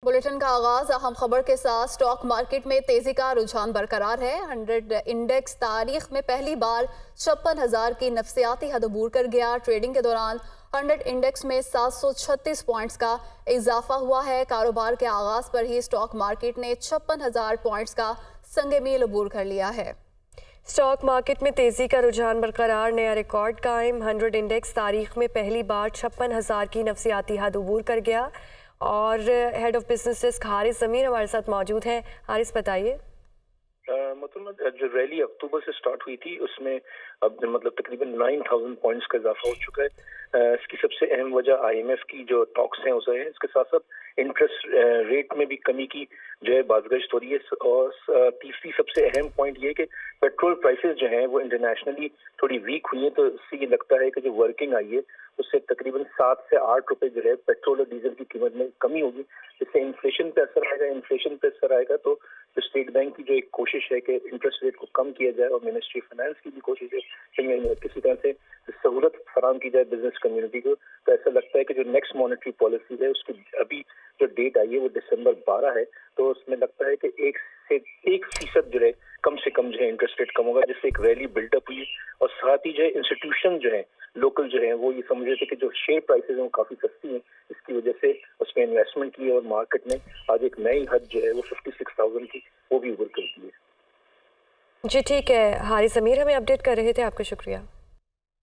Bulletin का आगाज अहम खबर के साथ। स्टॉक मार्केट में तेजी का रुझान बरकरार है। 100 इंडेक्स तारीख में पहली बार 56,000 की नफसियाती हद अबूर कर गया। ट्रेडिंग के दौरान 100 इंडेक्स में 736 पॉइंट्स का इजाफा हुआ है। कारोबार के आगाज पर ही स्टॉक मार्केट ने 56,000 पॉइंट्स का संगे मील अबूर कर लिया है। स्टॉक मार्केट में तेजी का रुझान बरकरार, नया रिकॉर्ड कायम। 100 इंडेक्स तारीख में पहली बार 56,000 की नफसियाती हद अबूर कर गया। और head of business desk Haris Zameer हमारे साथ मौजूद हैं। हारिस, बताइए। मतलब जो रैली अक्टूबर से स्टार्ट हुई थी उसमें अब मतलब तकरीबन 9,000 पॉइंट्स का इजाफा हो चुका है। इसकी सबसे अहम वजह IMF की जो टॉक्स हैं उसे है। इसके साथ साथ इंटरेस्ट रेट में भी कमी की जो है बाज़गश्त हो रही है। और तीसरी सबसे अहम पॉइंट ये है कि पेट्रोल प्राइसेस जो हैं वो इंटरनेशनली थोड़ी वीक हुई है। तो इससे ये लगता है कि जो वर्किंग आई है उससे तकरीबन 7 से 8 रुपए जो है पेट्रोल और डीजल की कीमत में कमी होगी। इससे इन्फ्लेशन पे असर आएगा। इन्फ्लेशन पे असर आएगा तो स्टेट बैंक की जो एक कोशिश है कि इंटरेस्ट रेट को कम किया जाए, और मिनिस्ट्री फाइनेंस की भी कोशिश है कि किसी तरह से सहूलत फराम की जाए बिजनेस कम्युनिटी को। तो ऐसा लगता है कि जो नेक्स्ट मॉनेटरी पॉलिसी है उसकी अभी जो डेट आई है वो दिसंबर 12 है। तो उसमें लगता है कि 1% जो है कम से कम जो है इंटरेस्ट रेट कम होगा, जिससे एक रैली बिल्डअप हुई। और साथ ही जो है इंस्टीट्यूशन जो है लोकल जो है वो ये समझ रहे थे कि जो शेयर प्राइसेस हैं वो काफी सस्ती हैं, इसकी वजह से उसमें इन्वेस्टमेंट की और मार्केट में आज एक नई हद जो है वो 56,000 की वो भी उभर कर दी है। जी ठीक है, हारिस ज़मीर हमें अपडेट कर रहे थे, आपका शुक्रिया।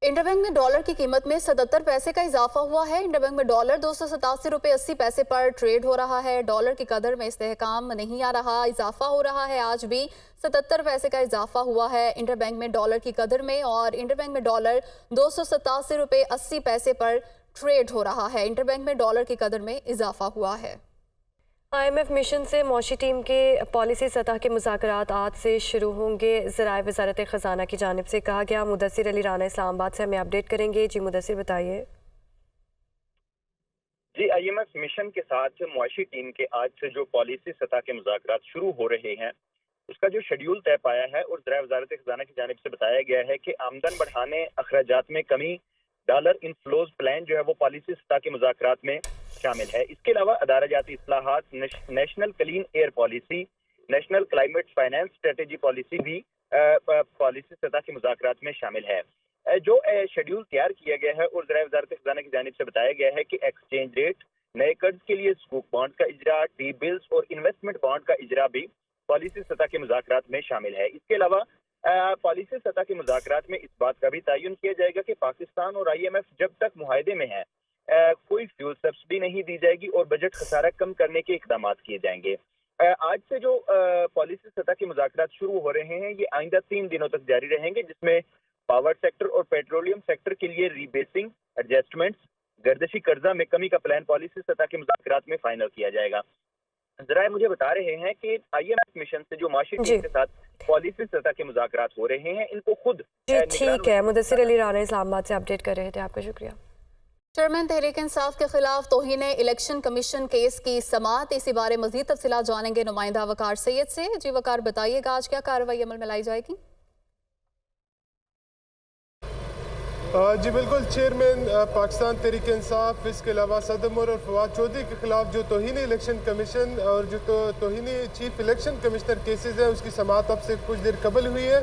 इंटरबैंक में डॉलर की कीमत में 77 पैसे का इजाफा हुआ है। इंटरबैंक में डॉलर 287 रुपये 80 पैसे पर ट्रेड हो रहा है। डॉलर की कदर में इस्तेहकाम नहीं आ रहा, इजाफा हो रहा है। आज भी 77 पैसे का इजाफा हुआ है इंटरबैंक में डॉलर की कदर में, और इंटरबैंक में डॉलर 287 रुपये 80 पैसे पर ट्रेड हो रहा है। इंटरबैंक में डॉलर की कदर में इजाफा हुआ है। IMF मिशन से मौशी टीम के पॉलिसी सतह के मुज़ाकरात आज से शुरू होंगे। ज़राए वज़ारत ख़ज़ाना की जानिब से कहा गया। मुदस्सिर अली राना इस्लामाबाद से हमें अपडेट करेंगे। जी मुदस्सिर, बताइए। जी, IMF मिशन के साथ मुआशी टीम के आज से जो पॉलिसी सतह के मुज़ाकरात शुरू हो रहे हैं उसका जो शेड्यूल तय पाया है, और ज़राए वज़ारत ख़ज़ाना की जानिब से बताया गया है कि आमदन बढ़ाने, अखराजात में कमी, डॉलर इनफ्लोज प्लान जो है वो पॉलिसी सतह के मुज़ाकरात में शामिल है। इसके अलावा अदालती इस्लाहात, national clean air policy, national climate finance strategy policy भी पॉलिसी सतह के मुज़ाकरात में शामिल है। जो शेड्यूल तैयार किया गया है और ज़राए वज़ारत ख़ज़ाना की जानिब से बताया गया है कि एक्सचेंज रेट, नए कर्ज के लिए सुकूक बॉन्ड का इजरा, टी बिल्स और इन्वेस्टमेंट बॉन्ड का इजरा भी पॉलिसी सतह के मुज़ाकरात में शामिल है। इसके अलावा पॉलिसी सतह के मुज़ाकरात में इस बात का भी तयन किया जाएगा कि पाकिस्तान और IMF जब तक मुआहदे में है कोई फ्यूल सब्सिडी नहीं दी जाएगी और बजट खसारा कम करने के इकदाम किए जाएंगे। आज से जो पॉलिसी सतह के मुज़ाकरात शुरू हो रहे हैं ये आइंदा 3 दिनों तक जारी रहेंगे, जिसमें पावर सेक्टर और पेट्रोलियम सेक्टर के लिए रीबेसिंग, एडजस्टमेंट्स, गर्दिशी कर्जा में कमी का प्लान पॉलिसी सतह के मुज़ाकरात में फाइनल किया जाएगा। जरा मुझे बता रहे हैं कि IMF मिशन से जो माशी टीम के साथ पॉलिसी सतह के मुज़ाकरात हो रहे हैं इनको खुद जी ठीक है, मुदस्सिर अली राना इस्लामाबाद से अपडेट कर रहे थे, आपका शुक्रिया। चेयरमैन तहरीक इंसाफ के खिलाफ तौहीन इलेक्शन कमीशन केस की समाअत, इसी बारे मजीद तफसीलात जानेंगे नुमाइंदा वकार सैयद से। जी वकार, बताइएगा आज क्या कार्रवाई अमल में लाई जाएगी? जी बिल्कुल, चेयरमैन पाकिस्तान तहरीक इंसाफ, इसके अलावा सदर और फवाद चौधरी के खिलाफ जो तौहीन इलेक्शन कमीशन और जो तौहीन चीफ इलेक्शन कमिश्नर केसेस हैं उसकी समाअत अब से कुछ देर कबल हुई है,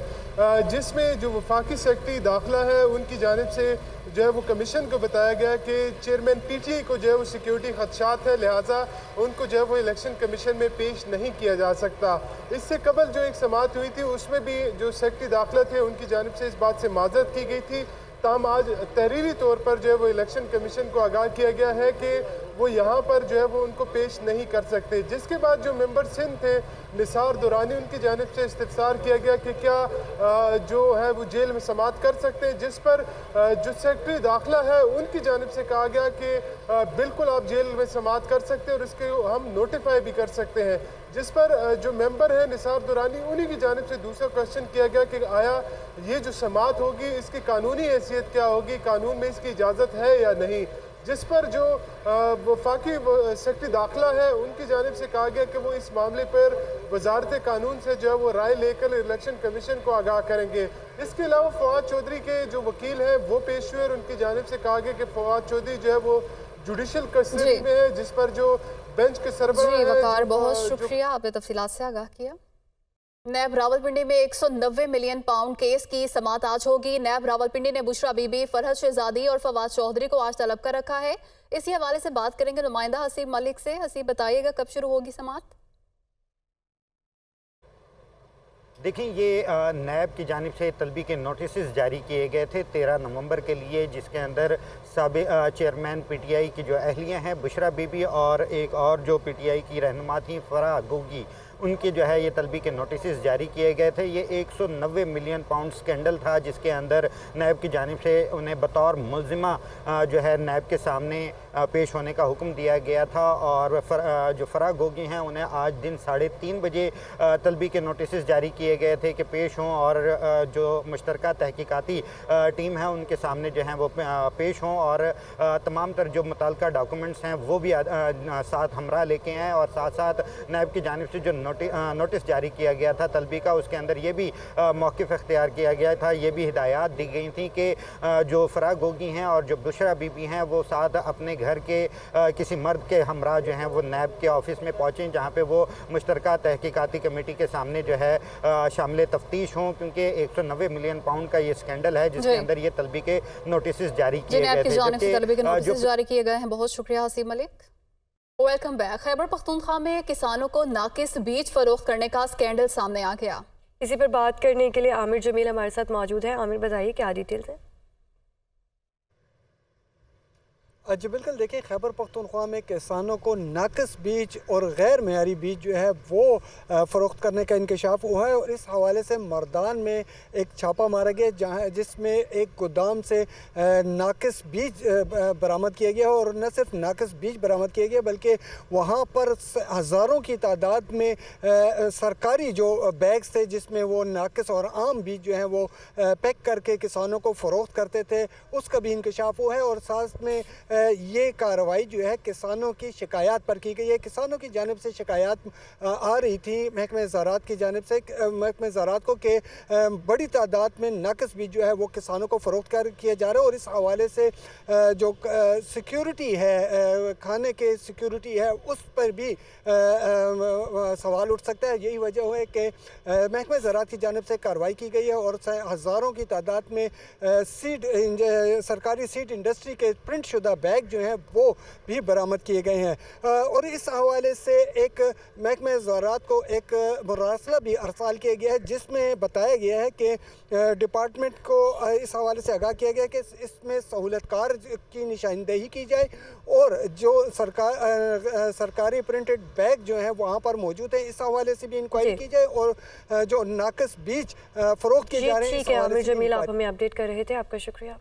जिसमें जो वफाकी सेक्रेटरी दाखिला है उनकी जानिब से जो है वो कमीशन को बताया गया कि चेयरमैन PTI को जो है वो सिक्योरिटी खदशात है, लिहाजा उनको जो है वो इलेक्शन कमीशन में पेश नहीं किया जा सकता। इससे कबल जो एक समाअत हुई थी उसमें भी जो सेक्रेटरी दाखिला थे उनकी जानिब से इस बात से माजरत की गई थी। ताहम आज तहरीरी तौर पर जो है वो इलेक्शन कमीशन को आगाह किया गया है कि वो यहाँ पर जो है वो उनको पेश नहीं कर सकते। जिसके बाद जो मेंबर सिंध थे निसार दुरानी, उनकी जानिब से इस्तिफसार किया गया कि क्या जो है वो जेल में समाअत कर सकते हैं, जिस पर जो सेक्रेटरी दाखिला है उनकी जानिब से कहा गया कि बिल्कुल आप जेल में समाअत कर सकते हैं और इसके हम नोटिफाई भी कर सकते हैं। जिस पर जो मेंबर है निसार दुरानी, उन्हीं की जानिब से दूसरा क्वेश्चन किया गया कि आया ये जो समाअत होगी इसकी कानूनी हैसियत क्या होगी, कानून में इसकी इजाज़त है या नहीं। जिस पर जो वफाकी सेक्रेटरी दाखिला है उनकी जानिब से कहा गया कि वो इस मामले पर वजारत कानून से जो है वो राय लेकर इलेक्शन कमीशन को आगाह करेंगे। इसके अलावा फवाद चौधरी के जो वकील हैं वो पेश हुए और उनकी जानिब से कहा गया कि फवाद चौधरी जो है वो जुडिशल कस्टडी में है, जिस पर जो बेंच के सरबराह जी है वकार, जो- बहुत जो शुक्रिया, आपने तफसीलात से आगाह किया। नैब रावलपिंडी में 190 मिलियन पाउंड केस की समाअत आज होगी। नैब रावलपिंडी ने बुशरा बीबी, फरहत शहजादी और फवाद चौधरी को आज तलब कर रखा है। इसी हवाले से बात करेंगे नुमाइंदा हसीब मलिक से। हसीब, बताइएगा कब शुरू होगी समाअत? देखिए, ये नैब की जानिब से तलबी के नोटिस जारी किए गए थे 13 नवंबर के लिए, जिसके अंदर साबिक चेयरमैन पीटीआई की जो अहलियाँ हैं बुशरा बीबी और एक और जो पीटीआई की रहनुमा थी फराह गोगी, उनके जो है ये तलबी के नोटिस जारी किए गए थे। ये 190 मिलियन पाउंड स्कैंडल था, जिसके अंदर नैब की जानिब से उन्हें बतौर मुल्जिमा जो है नैब के सामने पेश होने का हुक्म दिया गया था। और जो फराह गोगी हैं उन्हें आज दिन 3:30 बजे तलबी के नोटिस जारी किए गए थे कि पेश हों और जो मुश्तरका तहकीकाती टीम है उनके सामने जो है वो पेश हों और तमाम तर जो मुताल्लिका डॉक्यूमेंट्स हैं वो भी साथ हमरा लेके आएँ। और साथ साथ नैब की जानिब से जो नोटिस जारी किया गया था तलबी का, उसके अंदर ये भी मौक़िफ़ इख्तियार किया गया था, ये भी हिदायत दी गई थी कि जो फराह गोगी हैं और जो बुशरा बीबी हैं वो साथ अपने घर के किसी मर्द के हमरा जो हैं वो नैब के ऑफिस में पहुँचें, जहाँ पे वो मुश्तरका तहकीकाती कमेटी के सामने जो है शामिल तफ्तीश हों, क्योंकि 190 मिलियन पाउंड का ये स्कैंडल है जिसके अंदर ये तलबी के नोटिस जारी किए गए थे। तलबी के नोटिस जारी किए गए हैं। बहुत शुक्रिया हसीब मलिक। Welcome back. खैबर पख्तूनख्वा में किसानों को नाकिस बीज फरोख्त करने का स्कैंडल सामने आ गया। इसी पर बात करने के लिए आमिर जमील हमारे साथ मौजूद है। आमिर, बताइए क्या डिटेल्स हैं? जी बिल्कुल, देखिए खैबर पख्तूनख्वा में किसानों को नाकिस बीज और गैर मेयारी बीज जो है वो फ़रोख्त करने का इंकशाफ हुआ है। और इस हवाले से मर्दान में एक छापा मारा गया जहाँ जिसमें एक गोदाम से नाकिस बीज बरामद किया गया। और न सिर्फ नाकिस बीज बरामद किया गया बल्कि वहाँ पर हज़ारों की तादाद में सरकारी जो बैग्स थे जिसमें वो नाकिस और आम बीज जो हैं वो पैक करके किसानों को फ़रोख्त करते थे, उसका भी इंकशाफ हुआ है। और साथ में ये कार्रवाई जो है किसानों की शिकायत पर की गई है। किसानों की जानिब से शिकायत आ रही थी महकमे ज़राअत की जानिब से, महकमे ज़राअत को कि बड़ी तादाद में नाकिस बीज जो है वो किसानों को फ़रोख्त किया जा रहा है। और इस हवाले से जो सिक्योरिटी है, खाने के सिक्योरिटी है, उस पर भी सवाल उठ सकता है। यही वजह है कि महकमे ज़राअत की जानिब से कार्रवाई की गई है और हज़ारों की तादाद में सरकारी सीड इंडस्ट्री के प्रिंट शुदा बैग जो हैं वो भी बरामद किए गए हैं। और इस हवाले से एक महकमे ज़राअत को एक मुरासला भी अरसाल किया गया है जिसमें बताया गया है कि डिपार्टमेंट को इस हवाले से आगाह किया गया कि इसमें सहूलतकार की निशानदेही की जाए और जो सरकारी प्रिंटेड बैग जो हैं वहाँ पर मौजूद है, इस हवाले से भी इंक्वायरी की जाए। और जो नाकिस बीज फ़रोख्त किए जा रहे हैं। ठीक है आमिर जमील, आप हमें अपडेट कर रहे थे, आपका शुक्रिया।